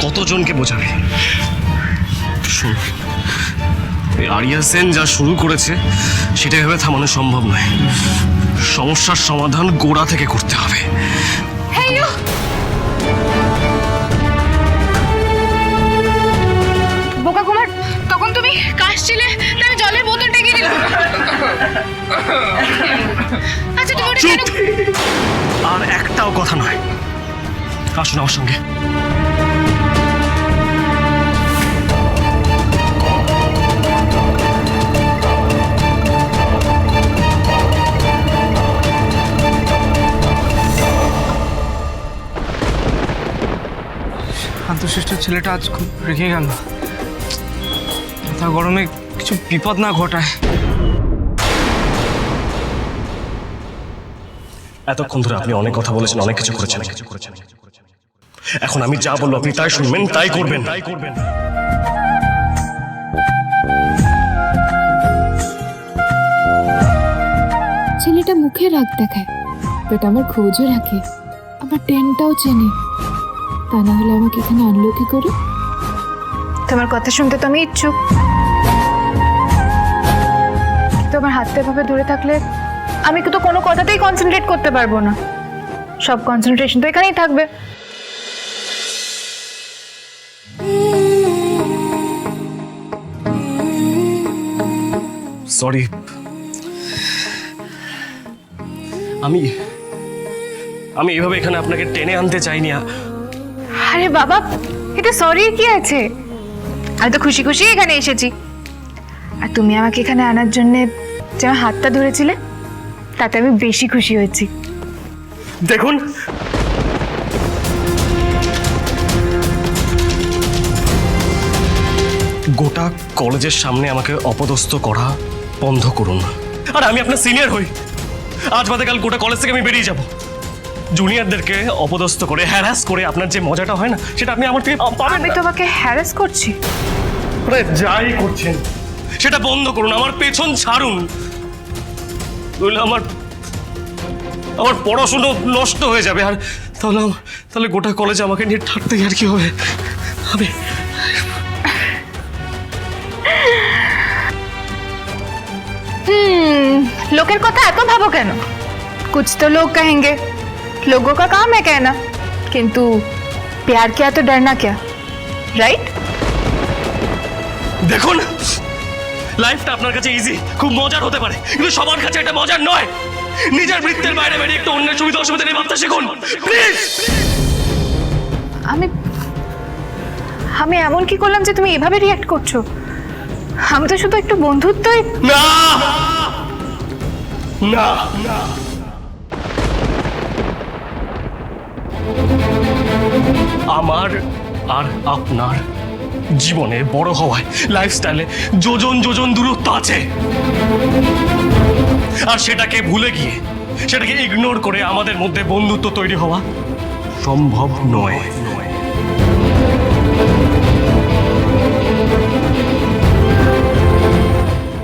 কতজনকে বোঝাবে? শোন, এই আরিয়া সেন যা শুরু করেছে সেটা এভাবে থামানো সম্ভব নয়। সমস্যার সমাধান গোড়া থেকে করতে হবে। বোকা কুমার, তখন তুমি কাশছিলে, তাই আমি জলের বোতলটা এগিয়ে দিলাম। আচ্ছা তুমি ওটা কেন? আর একটাও কথা নয়, আসুন আমার সঙ্গে। শান্তশিষ্ট ছেলেটা আজ খুব রেগে গেল। তার গরমে কিছু বিপদ না ঘটায়। এতক্ষণ ধরে আপনি অনেক কথা বলেছেন, অনেক কিছু করেছেন। এখন আমি যা বলবো আপনি তাই শুনবেন, তাই করবেন। ছেলেটা মুখে রাগ দেখায়, বাট আমার খোঁজও রাখে, আমার টেনটাও চেনে। তা না হলে আমাকে এখানে আনলো কি করে? তোমার কথা শুনতে তো আমি ইচ্ছুক, তোমার হাতটা এভাবে ধরে থাকলে আমি তো কোনো কথাতেই কনসেন্ট্রেট করতে পারবো না। সব কনসেন্ট্রেশন তো এখানেই থাকবে। সরি, আমি আমি এভাবে এখানে আপনাকে টেনে আনতে চাইনি। আরে বাবা, এটা সরি কি আছে? আমি তো খুশি খুশি এখানে এসেছি। আর তুমি আমাকে এখানে আনার জন্য যে আমার হাতটা ধরেছিলে, তাতে আমি বেশি খুশি হয়েছি। দেখুন, গোটা কলেজের সামনে আমাকে অপদস্থ করা বন্ধ করুন। আর আমি আপনার সিনিয়র হই, আজ বাদে কাল গোটা কলেজ থেকে আমি বেরিয়ে যাব। জুনিয়রদেরকে অপদস্থ করে হ্যারাস করে আপনার যে মজাটা হয় না, সেটা আপনি আমার থেকে পাবেন আমি না। তোমাকে হ্যারাস করছি? আরে যাই করছেন সেটা বন্ধ করুন, আমার পেছন ছাড়ুন। নইলে আমার পড়াশুনো নষ্ট হয়ে যাবে। আর তাহলে গোটা কলেজে আমাকে নিয়ে ঠাটতে আর কি হবে? আমি लोगों কথা এত ভাবো কেন? कुछ तो लोग कहेंगे, लोगों का काम है कहना, किंतु प्यार किया तो डरना क्या, राइट? দেখুন, লাইফটা আপনার কাছে ইজি, খুব মজার হতে পারে, কিন্তু সবার কাছে এটা মজার নয়। নিজের বৃত্তের বাইরে বেরিয়ে একটু অন্যের সুবিধা অসুবিধা নিয়ে ভাবতে শিখুন, প্লিজ। আমি এমন কি করলাম যে তুমি এভাবে রিঅ্যাক্ট করছো? আমি তো শুধু একটু বন্ধুত্বই। না না, আমার আর আপনার জীবনে বড় হওয়ায় লাইফস্টাইলে যোজন যোজন দূরত্ব আছে। আর সেটাকে ভুলে গিয়ে, সেটাকে ইগনোর করে আমাদের মধ্যে বন্ধুত্ব তৈরি হওয়া সম্ভব নয়।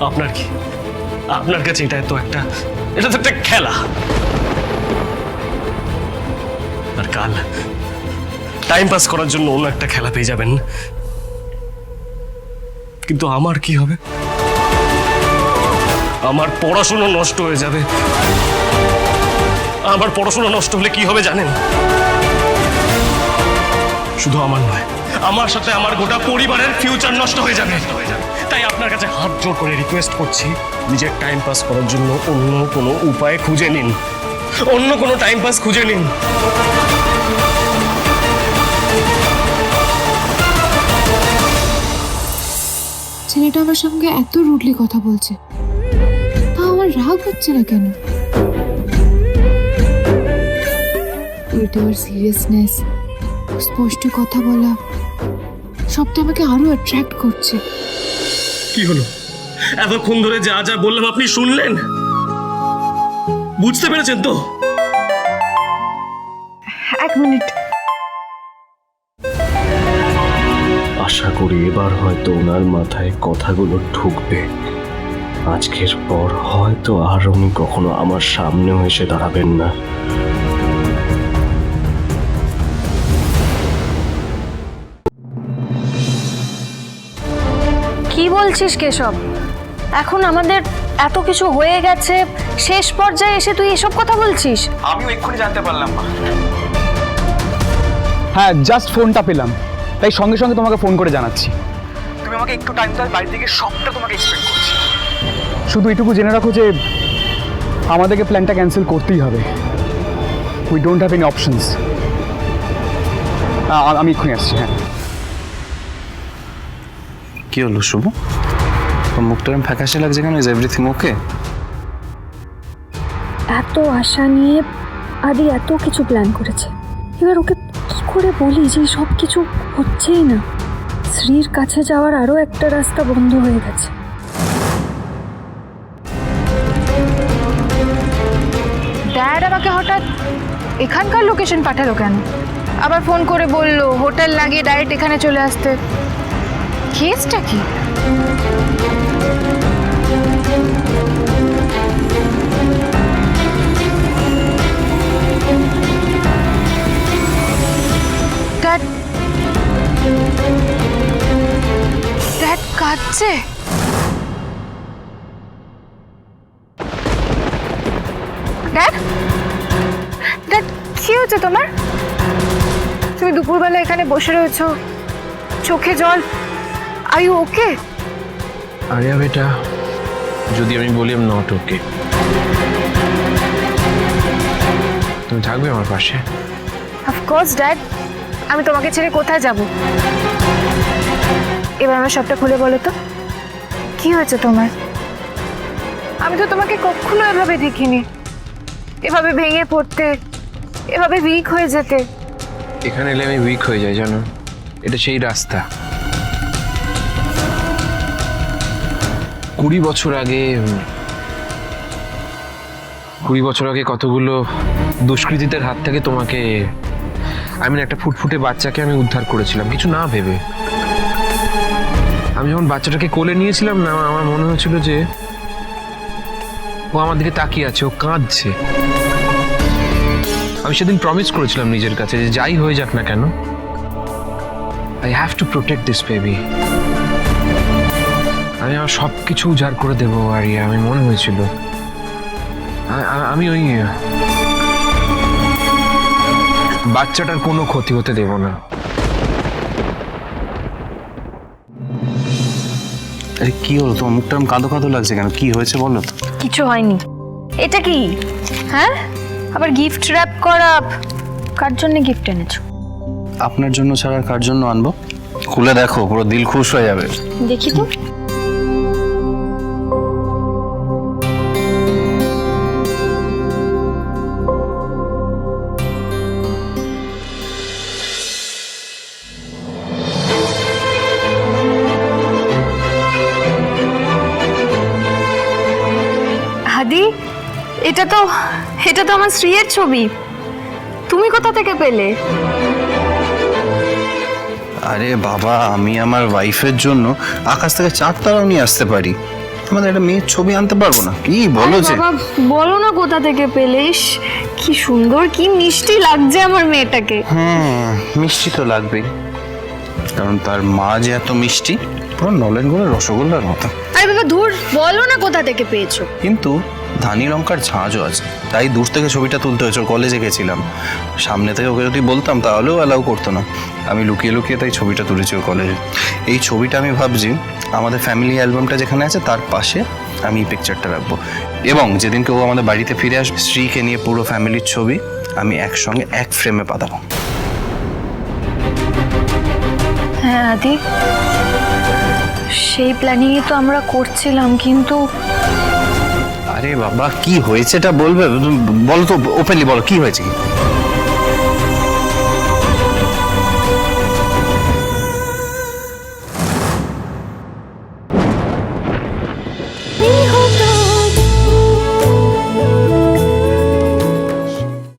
আপনার কি, আপনার কাছে এটা তো একটা খেলা। আর কাল টাইম পাস করার জন্য অন্য একটা খেলা পেয়ে যাবেন, কিন্তু আমার কি হবে? আমার পড়াশোনা নষ্ট হয়ে যাবে। আমার পড়াশোনা নষ্ট হলে কি হবে জানেন? শুধু আমার নয়, আমার সাথে আমার গোটা পরিবারের ফিউচার নষ্ট হয়ে যাবে। তাই আপনার কাছে হাত জোর করে রিকোয়েস্ট করছি, নিজের টাইম পাস করার জন্য অন্য কোনো উপায় খুঁজে নিন, অন্য কোনো টাইম পাস খুঁজে নিন। ছেলেটা আমার সঙ্গে এত রুডলি কথা বলছে, তা আমার রাগ হচ্ছে না কেন? উল্টে ওর সিরিয়াসনেস, স্পষ্ট কথা বলা, সবটা আমাকে আরো অ্যাট্রাক্ট করছে। কি হলো? এতক্ষণ ধরে যা যা বললাম আপনি শুনলেন? বুঝতে পেরেছেন তো? এক মিনিট, আশা করি এবার হয়তো ওনার মাথায় কথাগুলো ঢুকবে। আজকের পর হয়তো আর উনি কখনো আমার সামনেও এসে দাঁড়াবেন না। কি বলছিস কেশব? এখন আমাদের এত কিছু হয়ে গেছে, শেষ পর্যায়ে এসে তুই এসব কথা বলছিস? আমিও এক্ষুনি জানতে পারলাম মা। হ্যাঁ, জাস্ট ফোনটা পেলাম, তাই সঙ্গে সঙ্গে তোমাকে ফোন করে জানাচ্ছি। তুমি আমাকে একটু টাইম দাও, বাড়ি থেকে সবটা তোমাকে এক্সপ্লেন করছি। শুধু এটুকু জেনে রাখো যে আমাদেরকে প্ল্যানটা ক্যান্সেল করতেই হবে। We don't have any options. আমি এক্ষুনি আসছি। হ্যাঁ, কি হলো শুভ? তোর মুখটা এরকম ফ্যাকাশে লাগছে কেন? Is everything okay? এত আশা নিয়ে আদি এত কিছু প্ল্যান করেছে, এবার ওকে কি করে বলি যে সব কিছু হচ্ছেই না? শ্রীর কাছে যাওয়ার আরো একটা রাস্তা বন্ধ হয়ে গেছে। ড্যাড আমাকে হঠাৎ এখানকার লোকেশন পাঠালো কেন? আবার ফোন করে বললো হোটেল লাগিয়ে ডাইরেক্ট এখানে চলে আসতে। কেসটা কি? ড্যাড ড্যাড কাঁদছে। ড্যাড ড্যাড কি হচ্ছে তোমার? তুমি দুপুরবেলা এখানে বসে রয়েছো, চোখে জল। Are you okay? আরিয়া বেটা, যদি আমি বলি আমি নট ওকে, তুমি থাকবে আমার পাশে? অফকোর্স ড্যাড, আমি তোমাকে ছেড়ে কোথায় যাব? এবার আমার সবটা খুলে বলো তো, কি হয়েছে তোমার? আমি তো তোমাকে কখনো এভাবে দেখিনি, এভাবে ভেঙে পড়তে, এভাবে উইক হয়ে যেতে। এখানে এলে আমি উইক হয়ে যাই জানো, এটা সেই রাস্তা। 20 বছর আগে কতগুলো দুষ্কৃতীদের হাত থেকে তোমাকে, একটা ফুটফুটে বাচ্চাকে আমি উদ্ধার করেছিলাম কিছু না ভেবে। আমি যখন বাচ্চাটাকে কোলে নিয়েছিলাম না, আমার মনে হয়েছিল যে ও আমার দিকে তাকিয়ে আছে, ও কাঁদছে। আমি সেদিন প্রমিস করেছিলাম নিজের কাছে যে যাই হয়ে যাক না কেন, I have to protect this baby. আমি আমার সব কিছু উজাড় করে দেবো আরিয়া, আমি মনে হয়েছিল। আমি ওই বাচ্চাটার কোনো ক্ষতি হতে দেব না। আরে কি হলো? তোমার মুখটা এরকম কাঁদো কাঁদো লাগছে কেন? কি হয়েছে বলো তো? কিছু হয়নি। এটা কি? হ্যাঁ, আবার গিফট র্যাপ করা। কার জন্য গিফট এনেছো? আপনার জন্য ছাড়া আর কার জন্য আনবো? খুলে দেখো, পুরো দিল খুশ হয়ে যাবে। দেখি তো। হাদি, এটা তো আমার শ্রীয়ের ছবি। তুমি কোথা থেকে পেলে? আরে বাবা, আমি আমার ওয়াইফের জন্য আকাশ থেকে 4 তারাও নিয়ে আসতে পারি, আমাদের একটা মেয়ের ছবি আনতে পারবো না? কি বলো যে? বাবা বলো না কোথা থেকে পেলে। ইস, কি সুন্দর, কি মিষ্টি লাগছে আমার মেয়েটাকে। মিষ্টি তো লাগবেই, কারণ তার মা যে এত মিষ্টি, পুরো নলেন গুলো রসগোল্লার মতো। আরে বাবা ধুর, বলো না কোথা থেকে পেয়েছো। কিন্তু ধানি লঙ্কার ঝাঁঝও আছে, তাই দূর থেকে ছবিটা তুলতে হয়েছে। কলেজে গেছিলাম, সামনে থেকে ওকে যদি বলতাম তাহলেও অ্যালাউ করতো না। আমি লুকিয়ে লুকিয়ে তাই ছবিটা তুলেছি ও কলেজে। এই ছবিটা আমি ভাবছি আমাদের ফ্যামিলি অ্যালবামটা যেখানে আছে তার পাশে আমি এই পিকচারটা রাখবো, এবং যেদিনকে ও আমাদের বাড়িতে ফিরে আসবে, স্ত্রীকে নিয়ে পুরো ফ্যামিলির ছবি আমি একসঙ্গে এক ফ্রেমে পাতাবো। হ্যাঁ আদি, সেই প্ল্যানিংই তো আমরা করছিলাম, কিন্তু আরে বাবা, কি হয়েছে এটা বলবে? বলো তো, ওপেনলি বলো কি হয়েছে। কি